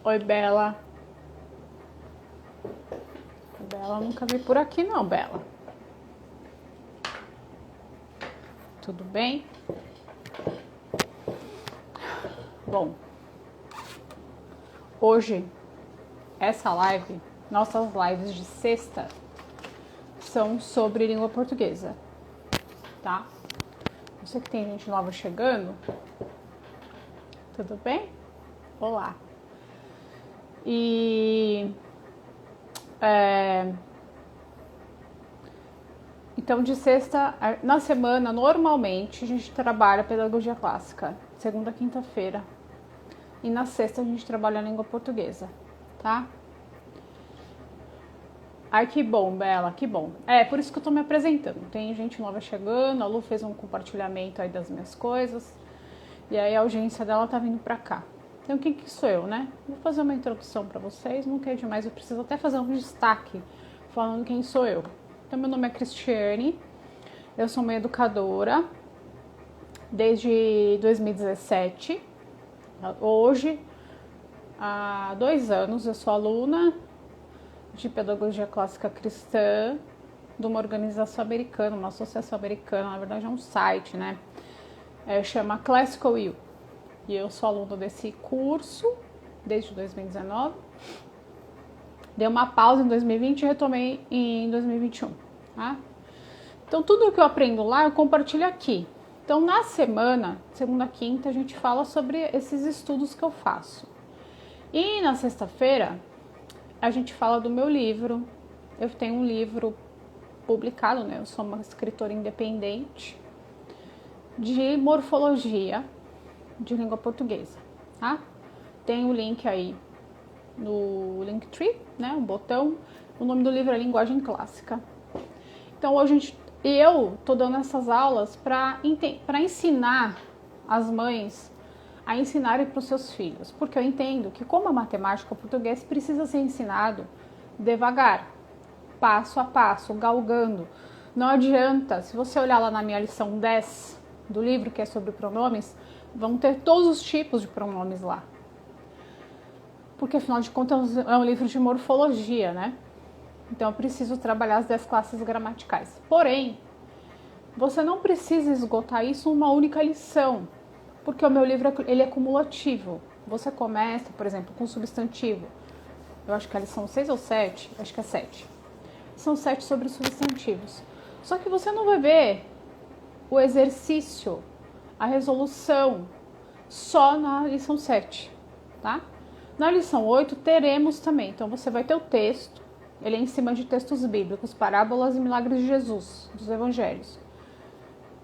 Oi, Bela. Bela, nunca vi por aqui não, Bela. Tudo bem? Bom, hoje, essa live, nossas lives de sexta, são sobre língua portuguesa, tá? Eu sei que tem gente nova chegando. Tudo bem? Olá. Então, de sexta, na semana, normalmente, a gente trabalha pedagogia clássica, segunda a quinta-feira. E na sexta, a gente trabalha a língua portuguesa, tá? Ai, que bom, Bela, que bom. Por isso que eu tô me apresentando. Tem gente nova chegando, a Lu fez um compartilhamento aí das minhas coisas. E aí a audiência dela tá vindo pra cá. Então, quem que sou eu, né? Vou fazer uma introdução pra vocês, não quero demais, eu preciso até fazer um destaque falando quem sou eu. Então, meu nome é Cristiane, eu sou uma educadora desde 2017. Hoje, há 2 anos, eu sou aluna de pedagogia clássica cristã de uma organização americana, uma associação americana, na verdade é um site, né? Chama Classical U. E eu sou aluna desse curso desde 2019. Dei uma pausa em 2020 e retomei em 2021, tá? Então, tudo que eu aprendo lá, eu compartilho aqui. Então, na semana, segunda a quinta, a gente fala sobre esses estudos que eu faço. E na sexta-feira, a gente fala do meu livro. Eu tenho um livro publicado, né? Eu sou uma escritora independente de morfologia de língua portuguesa, tá? Tem o link aí no Linktree, né? Um botão. O nome do livro é Linguagem Clássica. Então, hoje eu tô dando essas aulas para ensinar as mães a ensinarem para os seus filhos, porque eu entendo que, como a matemática, o português precisa ser ensinado devagar, passo a passo, galgando. Não adianta, se você olhar lá na minha lição 10 do livro, que é sobre pronomes, vão ter todos os tipos de pronomes lá. Porque, afinal de contas, é um livro de morfologia, né? Então, eu preciso trabalhar as 10 classes gramaticais. Porém, você não precisa esgotar isso em uma única lição, porque o meu livro ele é cumulativo. Você começa, por exemplo, com substantivo. Eu acho que a lição 6 ou 7, acho que é 7. São 7 sobre substantivos. Só que você não vai ver o exercício, a resolução, só na lição 7, tá? Na lição 8 teremos também. Então, você vai ter o texto. Ele é em cima de textos bíblicos, parábolas e milagres de Jesus, dos evangelhos.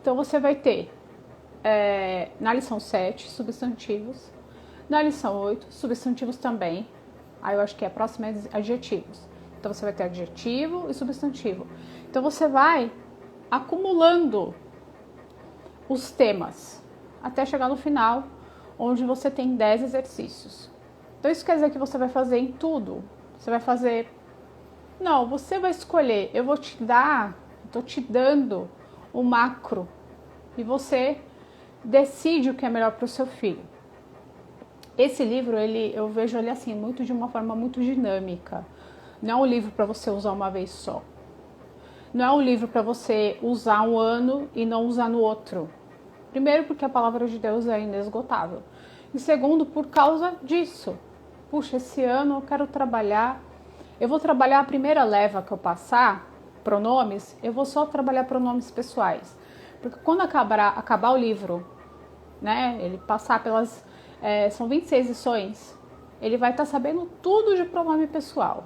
Então, você vai ter, na lição 7, substantivos. Na lição 8, substantivos também. Aí eu acho que a próxima é adjetivos. Então, você vai ter adjetivo e substantivo. Então, você vai acumulando os temas até chegar no final, onde você tem 10 exercícios. Então, isso quer dizer que você vai fazer em tudo. Você vai fazer... Não, você vai escolher. Eu vou te dar, estou te dando o macro. E você decide o que é melhor para o seu filho. Esse livro, eu vejo ele assim, muito de uma forma muito dinâmica. Não é um livro para você usar uma vez só. Não é um livro para você usar um ano e não usar no outro. Primeiro, porque a palavra de Deus é inesgotável. E segundo, por causa disso. Puxa, esse ano eu quero trabalhar... Eu vou trabalhar a primeira leva que eu passar, pronomes, eu vou só trabalhar pronomes pessoais. Porque quando acabar o livro, né, ele passar pelas... são 26 lições, ele vai estar sabendo tudo de pronome pessoal.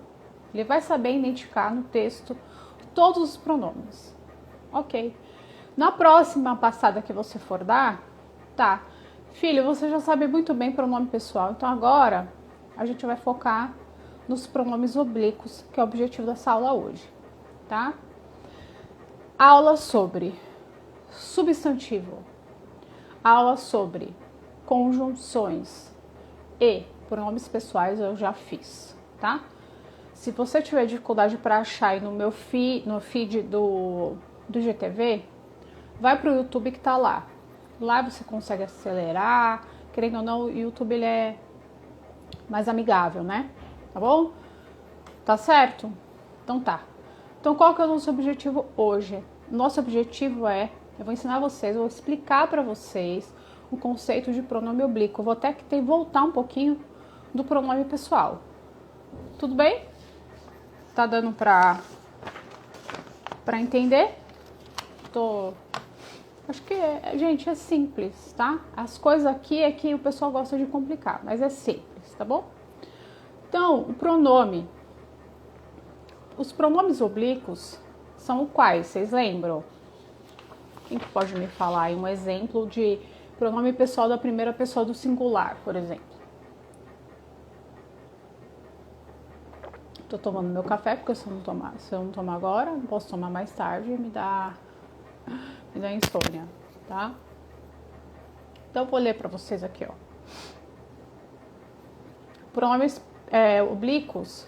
Ele vai saber identificar no texto todos os pronomes. Ok. Na próxima passada que você for dar, tá, filho, você já sabe muito bem pronome pessoal, então agora a gente vai focar nos pronomes oblíquos, que é o objetivo dessa aula hoje, tá? Aula sobre substantivo, aula sobre conjunções e pronomes pessoais eu já fiz, tá? Se você tiver dificuldade para achar aí no feed do GTV, vai pro YouTube que tá lá. Lá você consegue acelerar, querendo ou não, o YouTube ele é mais amigável, né? Tá bom? Tá certo? Então tá. Então qual que é o nosso objetivo hoje? Nosso objetivo é, eu vou ensinar vocês, eu vou explicar para vocês o conceito de pronome oblíquo. Eu vou até que voltar um pouquinho do pronome pessoal. Tudo bem? Tá dando pra entender? Acho que, gente, é simples, tá? As coisas aqui é que o pessoal gosta de complicar, mas é simples, tá bom? Então, o pronome. Os pronomes oblíquos são quais? Vocês lembram? Quem que pode me falar aí um exemplo de pronome pessoal da primeira pessoa do singular, por exemplo? Tô tomando meu café, porque se eu não tomar agora, não posso tomar mais tarde, me dá insônia, tá? Então, eu vou ler para vocês aqui, ó. Pronomes oblíquos,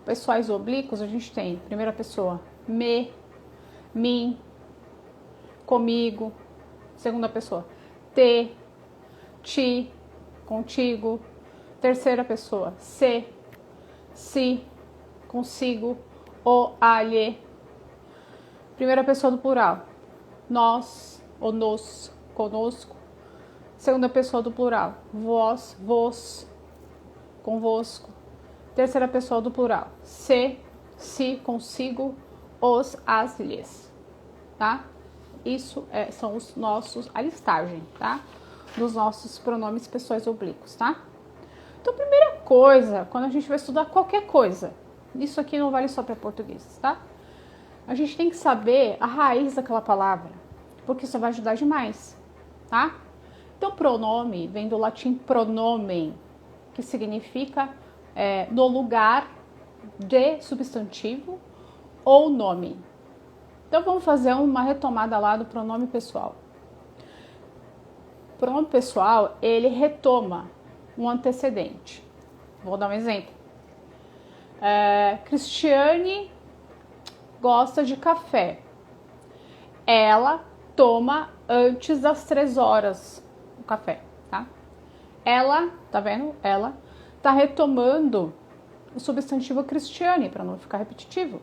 pessoais oblíquos, a gente tem, primeira pessoa, me, mim, comigo. Segunda pessoa, te, ti, contigo. Terceira pessoa, se, si, consigo, o, alhe. Primeira pessoa do plural, nós, ou nos, conosco. Segunda pessoa do plural, vós, vos, convosco. Terceira pessoa do plural, se, si, consigo, os, as, lhes. Tá? Isso são os nossos, a listagem, tá? Dos nossos pronomes pessoais oblíquos, tá? Então, primeira coisa, quando a gente vai estudar qualquer coisa, isso aqui não vale só para português, tá? A gente tem que saber a raiz daquela palavra, porque isso vai ajudar demais, tá? Então, pronome vem do latim pronomen, que significa no lugar de substantivo ou nome. Então, vamos fazer uma retomada lá do pronome pessoal. O pronome pessoal, ele retoma um antecedente. Vou dar um exemplo. Cristiane gosta de café. Ela toma antes das 3 horas o café, tá? Ela, tá vendo? Ela tá retomando o substantivo Cristiane, para não ficar repetitivo.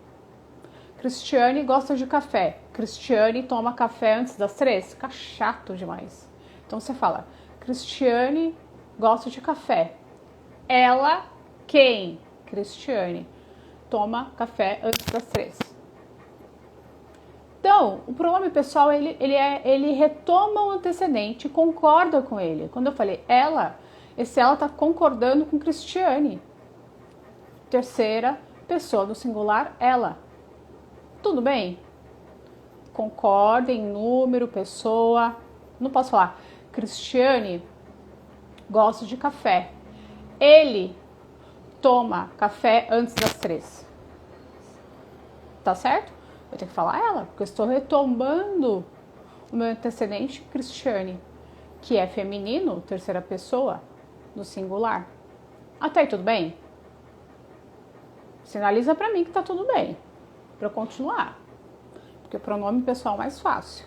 Cristiane gosta de café. Cristiane toma café antes das 3. Fica chato demais. Então você fala, Cristiane gosta de café. Ela, quem? Cristiane, toma café antes das 3. Então, o pronome pessoal, ele retoma o antecedente, concorda com ele. Quando eu falei ela, esse ela está concordando com Cristiane. Terceira pessoa do singular, ela. Tudo bem? Concorda em número, pessoa. Não posso falar, Cristiane gosta de café. Ele toma café antes das 3. Tá certo? Eu tenho que falar ela, porque eu estou retomando o meu antecedente Cristiane, que é feminino, terceira pessoa, no singular. Até aí tudo bem? Sinaliza pra mim que tá tudo bem, pra eu continuar. Porque o pronome pessoal é mais fácil.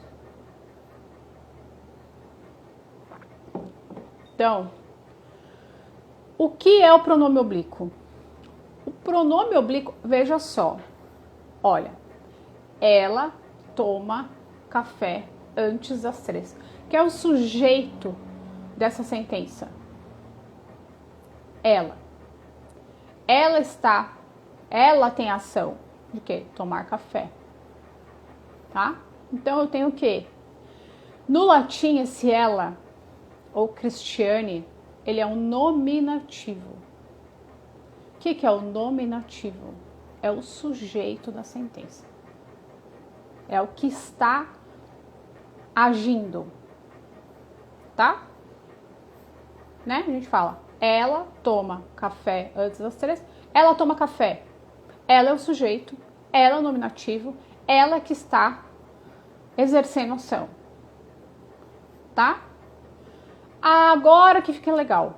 Então, o que é o pronome oblíquo? O pronome oblíquo, veja só, olha, ela toma café antes das 3, que é o sujeito dessa sentença. Ela tem ação de quê? Tomar café, tá? Então eu tenho o quê? No latim, esse ela, ou Cristiane, ele é um nominativo. O que é o nominativo? É o sujeito da sentença. É o que está agindo, tá? Né? A gente fala, ela toma café antes das 3. Ela toma café. Ela é o sujeito, ela é o nominativo, ela que está exercendo ação, tá? Agora que fica legal.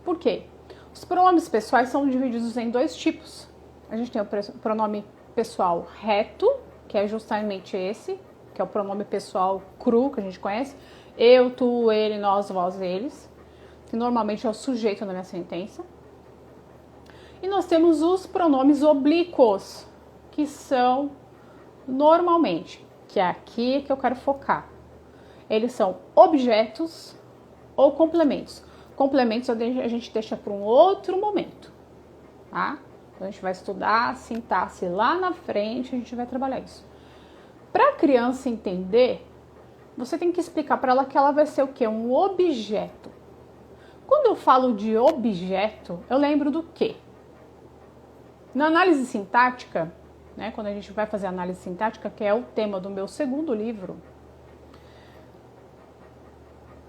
Por quê? Os pronomes pessoais são divididos em 2 tipos. A gente tem o pronome pessoal reto, que é justamente esse, que é o pronome pessoal cru, que a gente conhece. Eu, tu, ele, nós, vós, eles. que normalmente é o sujeito da minha sentença. E nós temos os pronomes oblíquos, que são normalmente, que é aqui que eu quero focar. Eles são objetos ou complementos. Complementos a gente deixa para um outro momento, tá? Então a gente vai estudar a sintaxe lá na frente, a gente vai trabalhar isso. Para a criança entender, você tem que explicar para ela que ela vai ser o quê? Um objeto. Quando eu falo de objeto, eu lembro do quê? Na análise sintática, né, quando a gente vai fazer análise sintática, que é o tema do meu segundo livro,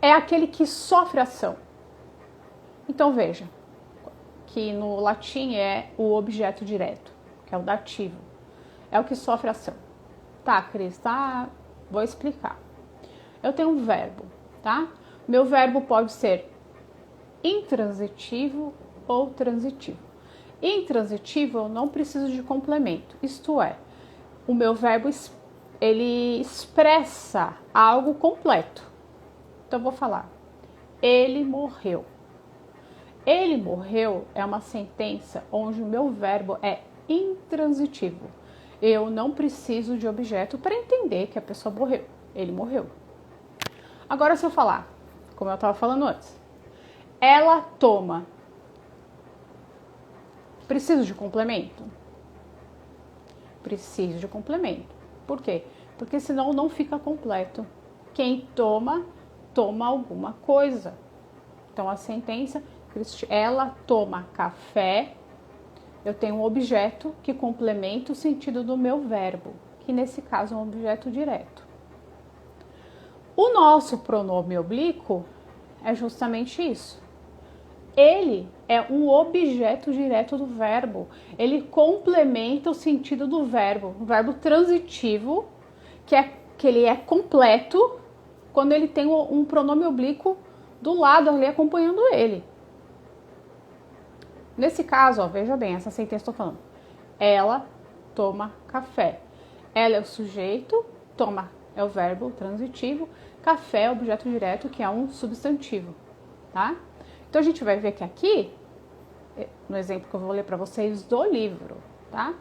é aquele que sofre ação. Então veja, que no latim é o objeto direto, que é o dativo. É o que sofre ação. Tá, Cris, tá? Vou explicar. Eu tenho um verbo, tá? Meu verbo pode ser intransitivo ou transitivo. Intransitivo, eu não preciso de complemento. Isto é, o meu verbo, ele expressa algo completo. Então, eu vou falar. Ele morreu. Ele morreu é uma sentença onde o meu verbo é intransitivo. Eu não preciso de objeto para entender que a pessoa morreu. Ele morreu. Agora, se eu falar, como eu estava falando antes, ela toma. Preciso de complemento? Preciso de complemento. Por quê? Porque senão não fica completo. Quem toma, toma alguma coisa. Então, a sentença, ela toma café, eu tenho um objeto que complementa o sentido do meu verbo, que nesse caso é um objeto direto. O nosso pronome oblíquo é justamente isso. Ele é um objeto direto do verbo. Ele complementa o sentido do verbo. O verbo transitivo, que ele é completo quando ele tem um pronome oblíquo do lado ali acompanhando ele. Nesse caso, ó, veja bem, essa sentença estou falando. Ela toma café. Ela é o sujeito, toma é o verbo transitivo, café é o objeto direto, que é um substantivo, tá? Então a gente vai ver que aqui, no exemplo que eu vou ler para vocês do livro, tá?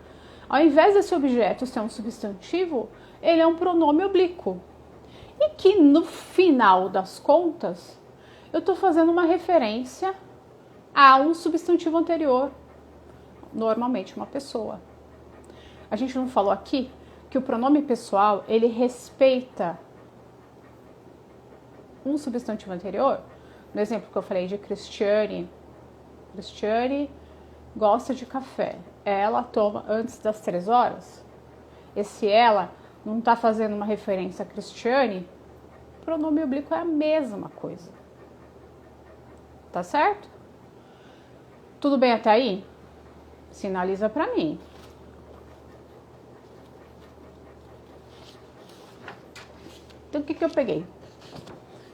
Ao invés desse objeto ser um substantivo, ele é um pronome oblíquo. E que no final das contas, eu estou fazendo uma referência a um substantivo anterior, normalmente uma pessoa. A gente não falou aqui que o pronome pessoal, ele respeita um substantivo anterior? No exemplo que eu falei de Cristiane, Cristiane gosta de café. Ela toma antes das 3 horas. Esse ela não está fazendo uma referência a Cristiane, o pronome oblíquo é a mesma coisa. Tá certo? Tudo bem até aí? Sinaliza para mim. Então, o que eu peguei?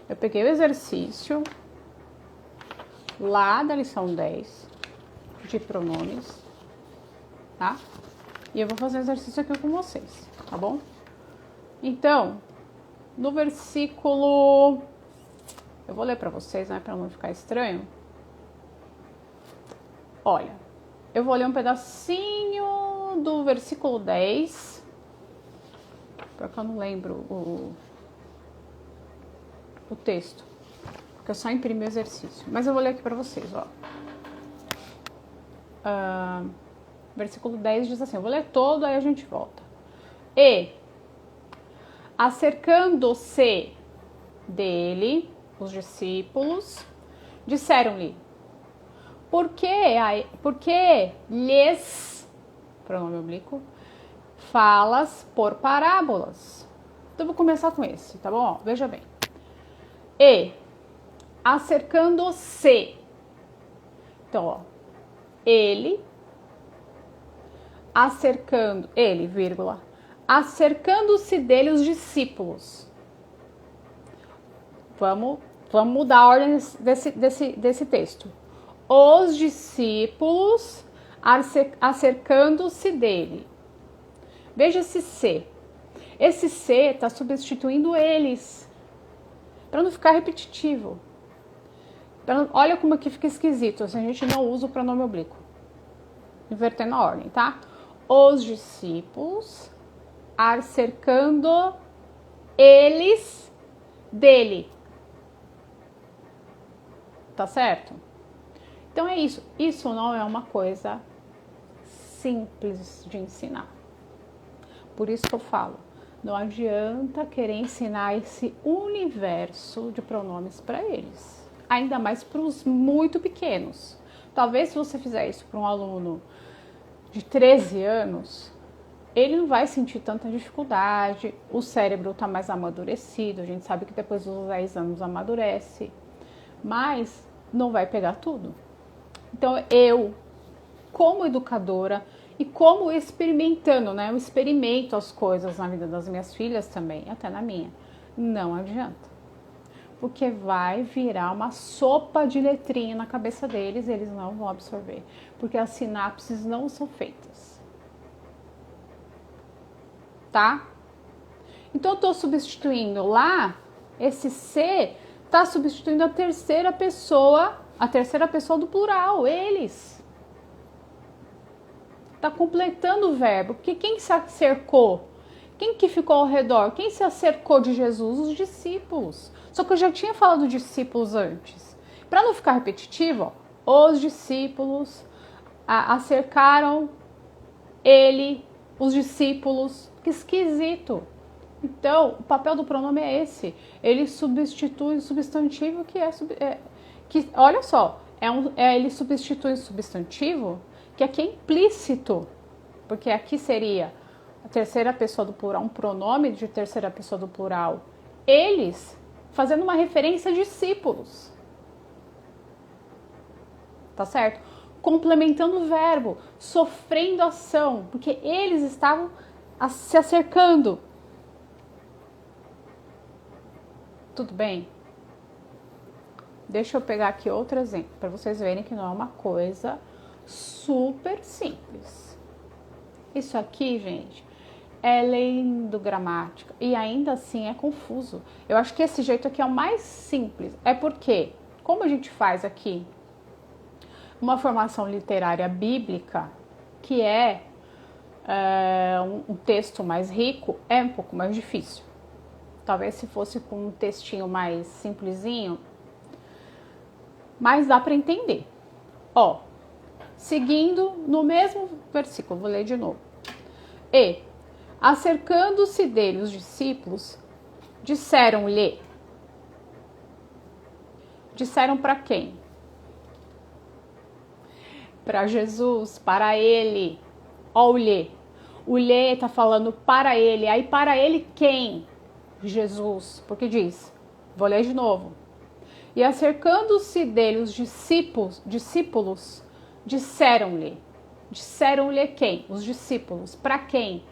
Eu peguei o exercício lá da lição 10 de pronomes, tá? E eu vou fazer o exercício aqui com vocês, tá bom? Então, no versículo... Eu vou ler para vocês, né, para não ficar estranho. Olha, eu vou ler um pedacinho do versículo 10, porque eu não lembro o texto, porque eu só imprimi o exercício. Mas eu vou ler aqui para vocês, ó. Versículo 10 diz assim, eu vou ler todo, aí a gente volta. E, acercando-se dele, os discípulos, disseram-lhe, por que lhes, pronome oblíquo, falas por parábolas? Então, eu vou começar com esse, tá bom? Veja bem. E, acercando-se. Então, ó, ele, vírgula, acercando-se dele os discípulos. Vamos mudar a ordem desse texto. Os discípulos acercando-se dele. Veja esse se. Esse se está substituindo eles, para não ficar repetitivo. Olha como aqui fica esquisito se a gente não usa o pronome oblíquo. Invertendo a ordem, tá? Os discípulos cercando eles dele. Tá certo? Então é isso. Isso não é uma coisa simples de ensinar. Por isso que eu falo, não adianta querer ensinar esse universo de pronomes para eles. Ainda mais para os muito pequenos. Talvez se você fizer isso para um aluno de 13 anos, ele não vai sentir tanta dificuldade, o cérebro está mais amadurecido, a gente sabe que depois dos 10 anos amadurece, mas não vai pegar tudo. Então eu, como educadora e como experimentando, né? Eu experimento as coisas na vida das minhas filhas também, até na minha. Não adianta. Porque vai virar uma sopa de letrinha na cabeça deles e eles não vão absorver. Porque as sinapses não são feitas. Tá? Então eu estou substituindo lá, esse C está substituindo a terceira pessoa do plural, eles. Está completando o verbo, porque quem se cercou? Quem que ficou ao redor? Quem se acercou de Jesus? Os discípulos. Só que eu já tinha falado discípulos antes. Para não ficar repetitivo, ó, os discípulos acercaram ele, os discípulos. Que esquisito. Então, o papel do pronome é esse. Ele substitui o substantivo olha só, ele substitui o substantivo que aqui é implícito, porque aqui seria a terceira pessoa do plural, um pronome de terceira pessoa do plural, eles, fazendo uma referência a discípulos. Tá certo? Complementando o verbo, sofrendo ação, porque eles estavam se acercando. Tudo bem? Deixa eu pegar aqui outro exemplo, para vocês verem que não é uma coisa super simples. Isso aqui, gente, é lendo gramática e ainda assim é confuso. Eu acho que esse jeito aqui é o mais simples. É porque, como a gente faz aqui uma formação literária bíblica, que é um texto mais rico, é um pouco mais difícil. Talvez se fosse com um textinho mais simplesinho, mas dá para entender. Ó, seguindo no mesmo versículo, vou ler de novo. E, acercando-se dele os discípulos, disseram-lhe. Disseram para quem? Para Jesus, para ele. Ó, o lhe. O lhe está falando para ele. Aí para ele quem? Jesus. Porque diz, vou ler de novo. E acercando-se dele os discípulos disseram-lhe. Disseram-lhe quem? Os discípulos. Para quem?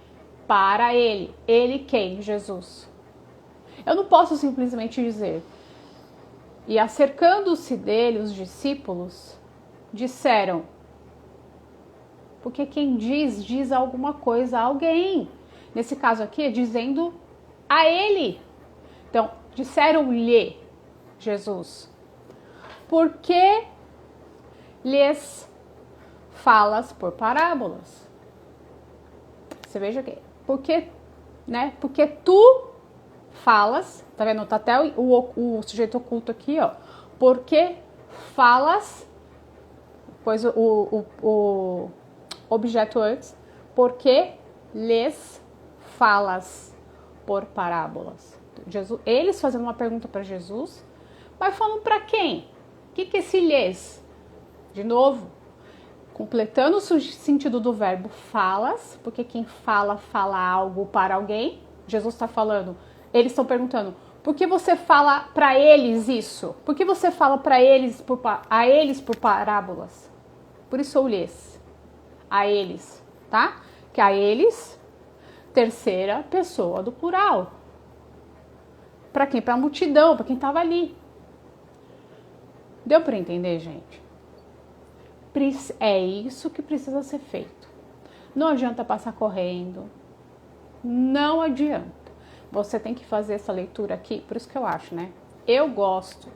Para ele. Ele quem? Jesus. Eu não posso simplesmente dizer. E acercando-se dele os discípulos disseram. Porque quem diz alguma coisa a alguém. Nesse caso aqui é dizendo a ele. Então, disseram-lhe Jesus. Por que lhes falas por parábolas? Você veja aqui. Porque tu falas, tá vendo? Tá até o sujeito oculto aqui, ó. Porque falas, pois o objeto antes, porque lhes falas por parábolas. Jesus, eles fazendo uma pergunta para Jesus, mas falando para quem? O que é esse lhes? De novo, completando o sentido do verbo falas, porque quem fala algo para alguém. Jesus está falando, eles estão perguntando, por que você fala para eles isso? Por que você fala para eles a eles por parábolas? Por isso eu lhes. A eles, tá? Que a eles, terceira pessoa do plural. Para quem? Para a multidão, para quem estava ali. Deu para entender, gente? É isso que precisa ser feito. Não adianta passar correndo. Não adianta. Você tem que fazer essa leitura aqui, por isso que eu acho, né? Eu gosto,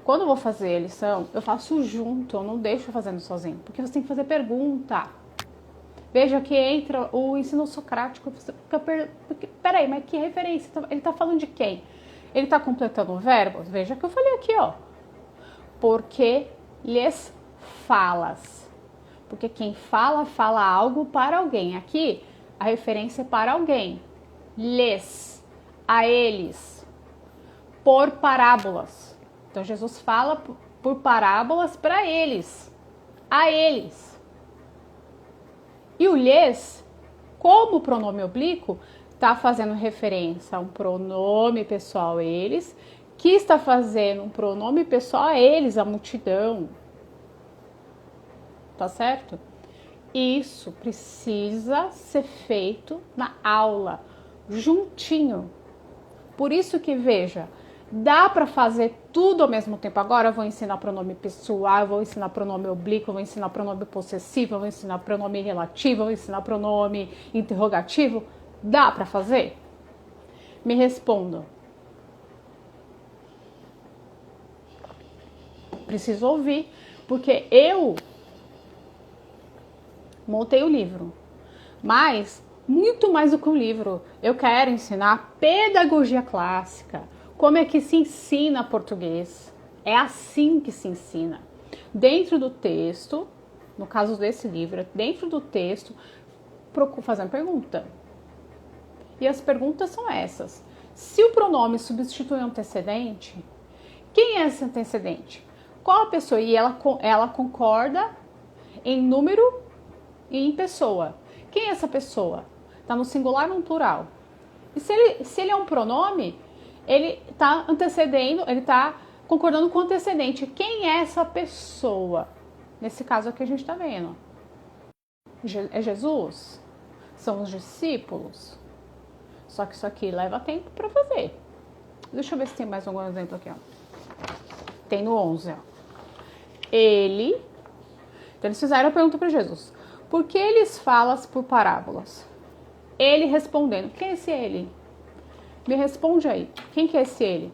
quando eu vou fazer a lição, eu faço junto, eu não deixo fazendo sozinho, porque você tem que fazer pergunta. Veja que entra o ensino socrático. Peraí, mas que referência? Ele está falando de quem? Ele está completando o verbo? Veja que eu falei aqui, ó. Porque lhes falas. Porque quem fala, fala algo para alguém. Aqui, a referência é para alguém. Lhes, a eles, por parábolas. Então, Jesus fala por parábolas para eles, a eles. E o lhes, como pronome oblíquo, está fazendo referência a um pronome pessoal eles, que está fazendo um pronome pessoal a eles, a multidão. Tá certo? Isso precisa ser feito na aula, juntinho. Por isso que, veja, dá para fazer tudo ao mesmo tempo. Agora eu vou ensinar pronome pessoal, eu vou ensinar pronome oblíquo, eu vou ensinar pronome possessivo, eu vou ensinar pronome relativo, eu vou ensinar pronome interrogativo. Dá para fazer? Me respondam. Preciso ouvir, porque eu montei o livro, mas muito mais do que um livro, eu quero ensinar pedagogia clássica, como é que se ensina português, é assim que se ensina, dentro do texto, no caso desse livro, dentro do texto, fazendo pergunta, e as perguntas são essas: se o pronome substitui um antecedente, quem é esse antecedente? Qual a pessoa? E ela concorda em número e em pessoa. Quem é essa pessoa? Está no singular ou no plural? E se ele é um pronome, ele está antecedendo, ele está concordando com o antecedente. Quem é essa pessoa? Nesse caso aqui a gente está vendo. É Jesus? São os discípulos? Só que isso aqui leva tempo para fazer. Deixa eu ver se tem mais algum exemplo aqui. Ó. Tem no 11. Ó. Ele... Então eles fizeram a pergunta para Jesus. Por que eles falas por parábolas? Ele respondendo. Quem é esse ele? Me responde aí. Quem que é esse ele?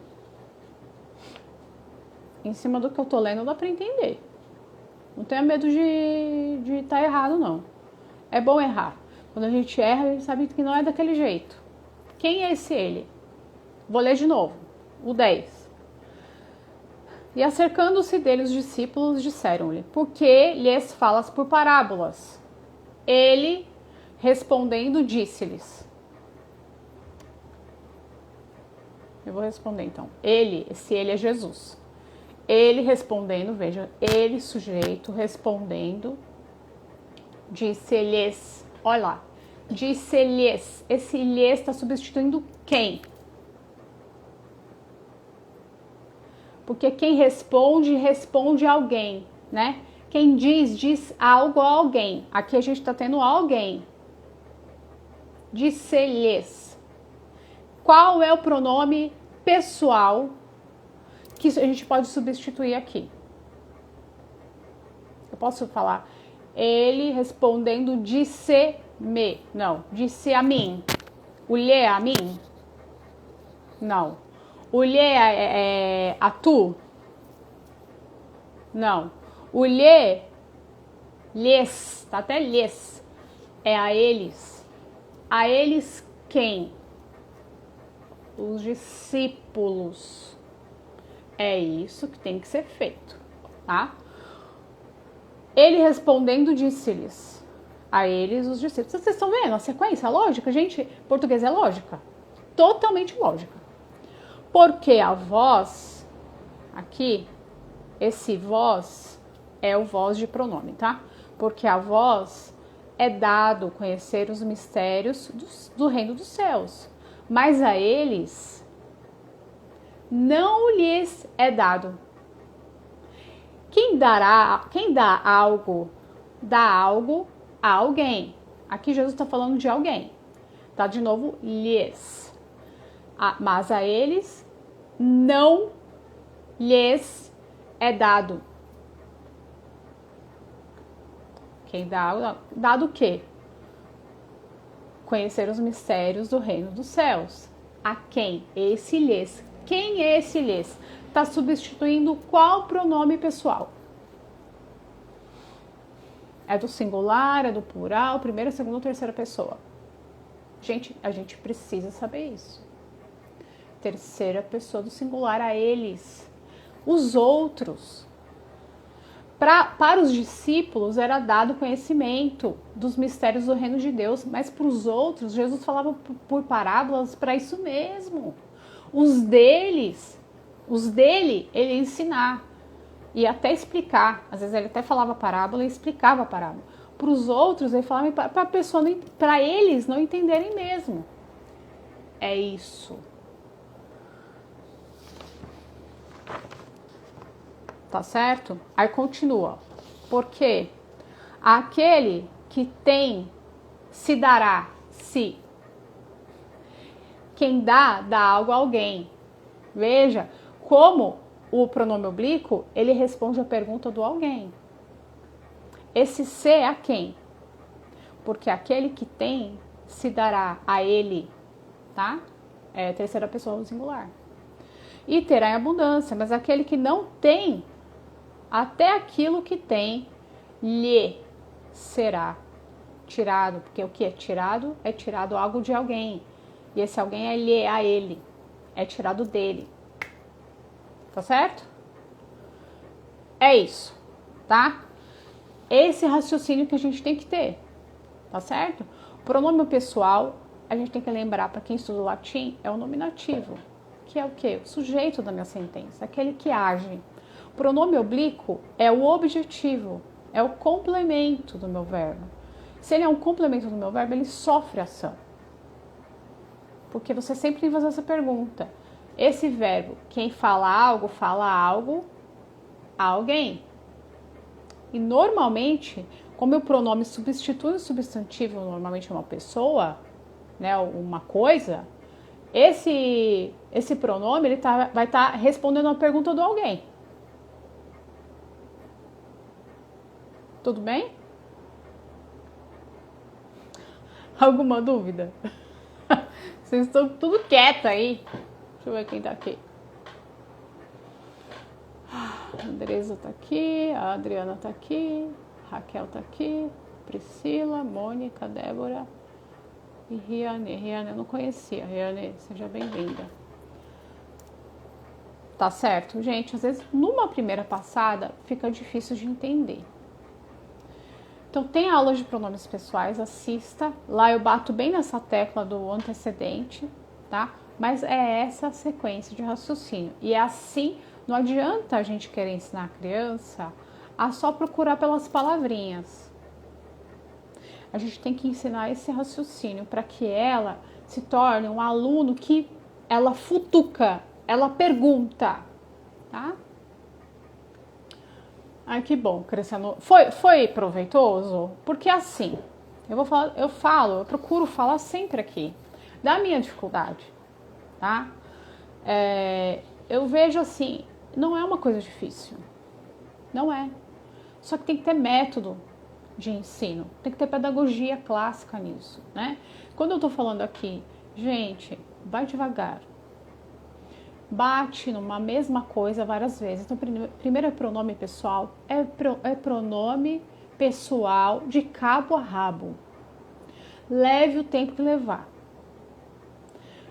Em cima do que eu tô lendo dá para entender. Não tenha medo de estar errado, não. É bom errar. Quando a gente erra, a gente sabe que não é daquele jeito. Quem é esse ele? Vou ler de novo. O 10. E acercando-se dele os discípulos disseram-lhe: por que lhes falas por parábolas? Ele, respondendo, disse-lhes. Eu vou responder então. Esse ele é Jesus. Ele respondendo, veja, ele, sujeito, respondendo, disse-lhes. Olha lá. Disse-lhes. Esse lhes está substituindo quem? Porque quem responde, responde a alguém, né? Quem diz algo a alguém. Aqui a gente está tendo alguém. Disse-lhes. Qual é o pronome pessoal que a gente pode substituir aqui? Eu posso falar ele respondendo disse-me. Não, disse a mim. O lhe a mim? Não. O lhe é a tu? Não. O lhe, lhes, tá até lhes, é a eles. A eles quem? Os discípulos. É isso que tem que ser feito, tá? Ele respondendo disse-lhes. A eles os discípulos. Vocês estão vendo a sequência, a lógica? Gente, português é lógica. Totalmente lógica. Porque a voz, aqui, esse voz é o voz de pronome, tá? Porque a voz é dado conhecer os mistérios do reino dos céus. Mas a eles não lhes é dado. Quem dá algo a alguém. Aqui Jesus está falando de alguém. Tá de novo, lhes. Mas a eles não lhes é dado. Quem dá o quê? Conhecer os mistérios do reino dos céus. A quem? Esse lhes. Quem é esse lhes? Está substituindo qual pronome pessoal? É do singular, é do plural, primeira, segunda ou terceira pessoa? Gente, a gente precisa saber isso. Terceira pessoa do singular, a eles. Os outros. Para os discípulos era dado conhecimento dos mistérios do reino de Deus, mas para os outros, Jesus falava por parábolas para isso mesmo. Os dele, ele ia ensinar e até explicar. Às vezes ele até falava parábola e explicava a parábola. Para os outros, ele falava para eles não entenderem mesmo. É isso. Tá certo? Aí continua. Porque aquele que tem se dará, se. Quem dá algo a alguém. Veja como o pronome oblíquo, ele responde a pergunta do alguém. Esse se é a quem? Porque aquele que tem se dará a ele, tá? É a terceira pessoa do singular. E terá em abundância, mas aquele que não tem, até aquilo que tem, lhe será tirado. Porque o que é tirado? É tirado algo de alguém. E esse alguém é lhe, a ele. É tirado dele. Tá certo? É isso, tá? Esse raciocínio que a gente tem que ter. Tá certo? O pronome pessoal, a gente tem que lembrar, para quem estuda o latim, é o nominativo. Que é o quê? O sujeito da minha sentença. Aquele que age. O pronome oblíquo é o objetivo, é o complemento do meu verbo. Se ele é um complemento do meu verbo, ele sofre ação. Porque você sempre tem que fazer essa pergunta. Esse verbo, quem fala algo a alguém. E normalmente, como o pronome substitui o substantivo, normalmente uma pessoa, né, uma coisa, esse pronome ele vai estar respondendo a pergunta do alguém. Tudo bem? Alguma dúvida? Vocês estão tudo quietos aí. Deixa eu ver quem tá aqui. A Andresa tá aqui, a Adriana tá aqui, a Raquel tá aqui, Priscila, Mônica, Débora e Riane. Riane eu não conhecia. Riane, seja bem-vinda. Tá certo? Gente, às vezes numa primeira passada fica difícil de entender. Então tem aulas de pronomes pessoais, assista. Lá eu bato bem nessa tecla do antecedente, tá? Mas é essa a sequência de raciocínio. E é assim, não adianta a gente querer ensinar a criança a só procurar pelas palavrinhas. A gente tem que ensinar esse raciocínio para que ela se torne um aluno que ela futuca, ela pergunta, tá? Ai, que bom, Cristiano. Foi proveitoso? Porque assim, eu procuro falar sempre aqui da minha dificuldade, tá? Eu vejo assim, não é uma coisa difícil. Não é. Só que tem que ter método de ensino. Tem que ter pedagogia clássica nisso, né? Quando eu tô falando aqui, gente, vai devagar. Bate numa mesma coisa várias vezes. Então, primeiro é pronome pessoal. É pronome pessoal de cabo a rabo. Leve o tempo que levar.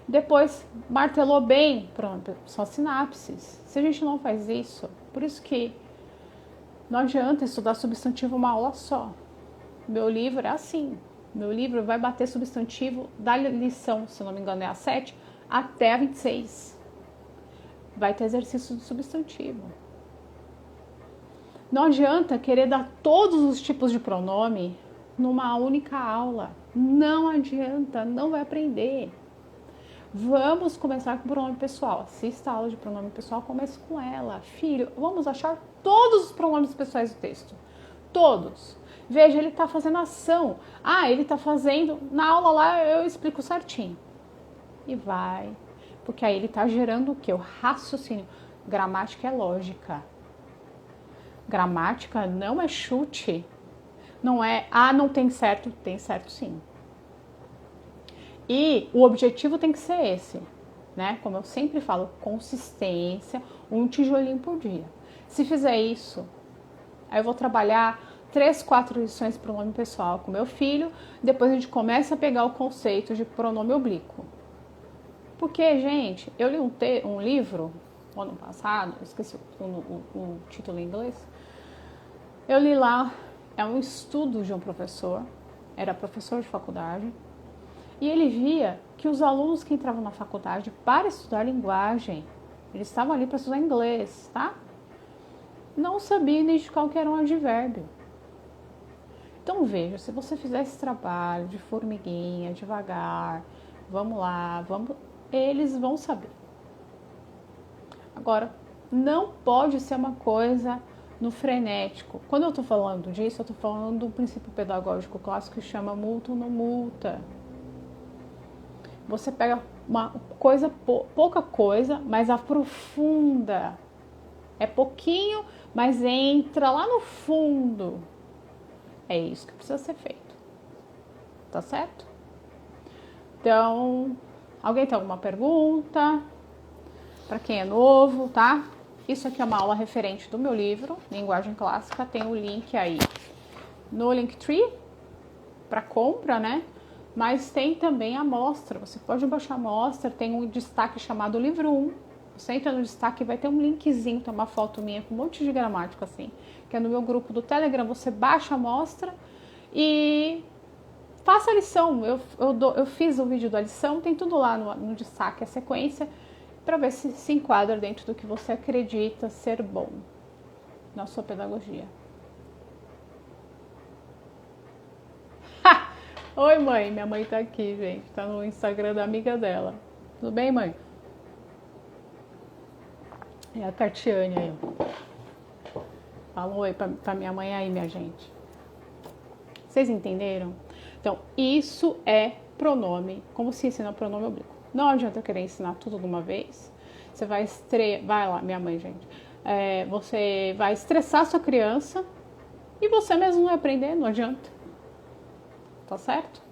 Depois, martelou bem, pronto, só sinapses. Se a gente não faz isso, por isso que não adianta estudar substantivo uma aula só. Meu livro é assim. Meu livro vai bater substantivo da lição, se não me engano é a 7, até a 26. Vai ter exercício de substantivo. Não adianta querer dar todos os tipos de pronome numa única aula. Não adianta, não vai aprender. Vamos começar com o pronome pessoal. Assista a aula de pronome pessoal, comece com ela. Filho, vamos achar todos os pronomes pessoais do texto. Todos. Veja, ele está fazendo ação. Ele está fazendo... Na aula lá eu explico certinho. E vai... Porque aí ele está gerando o quê? O raciocínio. Gramática é lógica. Gramática não é chute. Não é, não tem certo. Tem certo sim. E o objetivo tem que ser esse. né? Como eu sempre falo, consistência, um tijolinho por dia. Se fizer isso, aí eu vou trabalhar 3, 4 lições de pronome pessoal com meu filho, depois a gente começa a pegar o conceito de pronome oblíquo. Porque, gente, eu li um livro, ano passado, esqueci o título em inglês, eu li lá, é um estudo de um professor, era professor de faculdade, e ele via que os alunos que entravam na faculdade para estudar linguagem, eles estavam ali para estudar inglês, tá? Não sabiam identificar o que era um advérbio. Então veja, se você fizer esse trabalho de formiguinha, devagar, vamos lá, eles vão saber. Agora, não pode ser uma coisa no frenético. Quando eu estou falando disso, eu estou falando do princípio pedagógico clássico que chama multa ou não multa. Você pega uma coisa, pouca coisa, mas aprofunda. É pouquinho, mas entra lá no fundo. É isso que precisa ser feito. Tá certo? Então, alguém tem alguma pergunta? Para quem é novo, tá? Isso aqui é uma aula referente do meu livro, Linguagem Clássica. Tem o link aí no Linktree para compra, né? Mas tem também a amostra. Você pode baixar a amostra, tem um destaque chamado Livro 1. Você entra no destaque e vai ter um linkzinho, tem uma foto minha com um monte de gramática assim, que é no meu grupo do Telegram. Você baixa a amostra e faça a lição. Eu fiz o vídeo da lição, tem tudo lá no destaque, a sequência, para ver se enquadra dentro do que você acredita ser bom na sua pedagogia. Oi, mãe. Minha mãe tá aqui, gente. Tá no Instagram da amiga dela. Tudo bem, mãe? É a Tatiane aí. Fala um oi pra minha mãe aí, minha gente. Vocês entenderam? Então, isso é pronome. Como se ensina pronome oblíquo. Não adianta eu querer ensinar tudo de uma vez. Você vai vai lá, minha mãe, gente. Você vai estressar a sua criança e você mesmo não vai aprender, não adianta. Tá certo?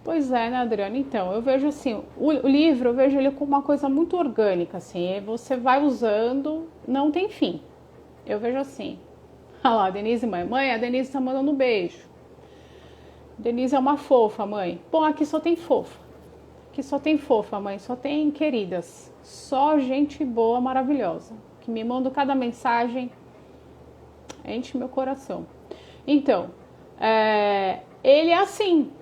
Pois é, né, Adriana? Então, eu vejo assim, o livro, eu vejo ele como uma coisa muito orgânica, assim, você vai usando, não tem fim. Eu vejo assim. Olha lá, Denise, mãe, a Denise tá mandando um beijo. Denise é uma fofa, mãe. Bom, aqui só tem fofa. Aqui só tem fofa, mãe, só tem queridas. Só gente boa, maravilhosa, que me manda cada mensagem, enche meu coração. Então, ele é assim.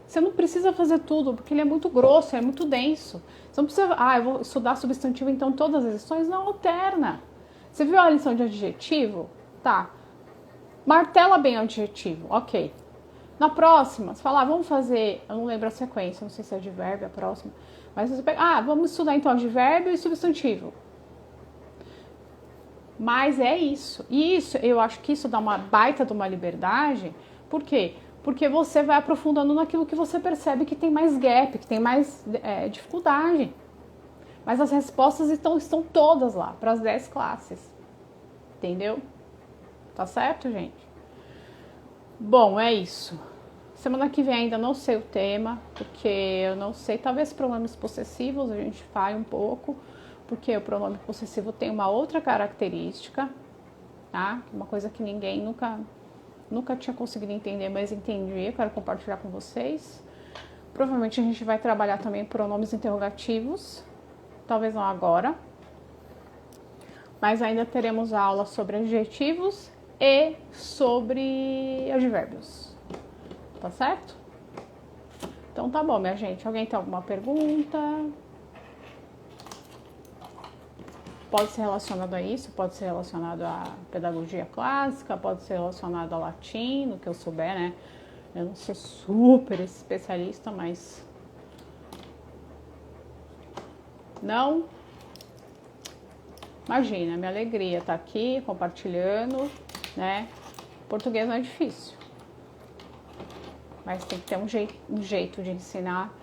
Você não precisa fazer tudo, porque ele é muito grosso, é muito denso. Você não precisa, eu vou estudar substantivo, então todas as lições, não, alterna. Você viu a lição de adjetivo? Tá. Martela bem o adjetivo, ok. Na próxima, você fala, vamos fazer, eu não lembro a sequência, não sei se é advérbio a próxima, mas você pega, vamos estudar então advérbio e substantivo. Mas é isso. E isso, eu acho que isso dá uma baita de uma liberdade. Por quê? Porque você vai aprofundando naquilo que você percebe que tem mais gap, que tem mais dificuldade. Mas as respostas estão todas lá, para as 10 classes. Entendeu? Tá certo, gente? Bom, é isso. Semana que vem ainda não sei o tema, porque eu não sei, talvez pronomes possessivos a gente fale um pouco, porque o pronome possessivo tem uma outra característica, tá? Uma coisa que ninguém nunca tinha conseguido entender, mas entendi, eu quero compartilhar com vocês. Provavelmente a gente vai trabalhar também pronomes interrogativos, talvez não agora, mas ainda teremos aula sobre adjetivos e sobre advérbios, tá certo? Então tá bom, minha gente. Alguém tem alguma pergunta? Pode ser relacionado a isso, pode ser relacionado à pedagogia clássica, pode ser relacionado ao latim, no que eu souber, né? Eu não sou super especialista, mas... Não? Imagina, minha alegria tá aqui, compartilhando, né? Português não é difícil. Mas tem que ter um jeito de ensinar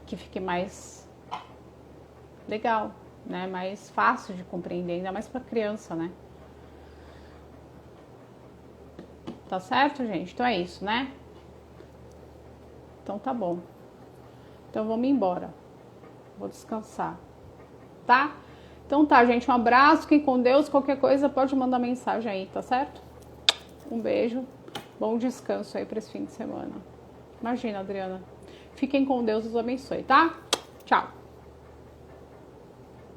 que fique mais legal, né? Mais fácil de compreender, ainda mais para criança, né? Tá certo, gente? Então é isso, né? Então tá bom. Então vamos embora. Vou descansar. Tá? Então tá, gente. Um abraço. Fiquem com Deus. Qualquer coisa pode mandar mensagem aí, tá certo? Um beijo. Bom descanso aí pra esse fim de semana. Imagina, Adriana. Fiquem com Deus. Os abençoe, tá? Tchau.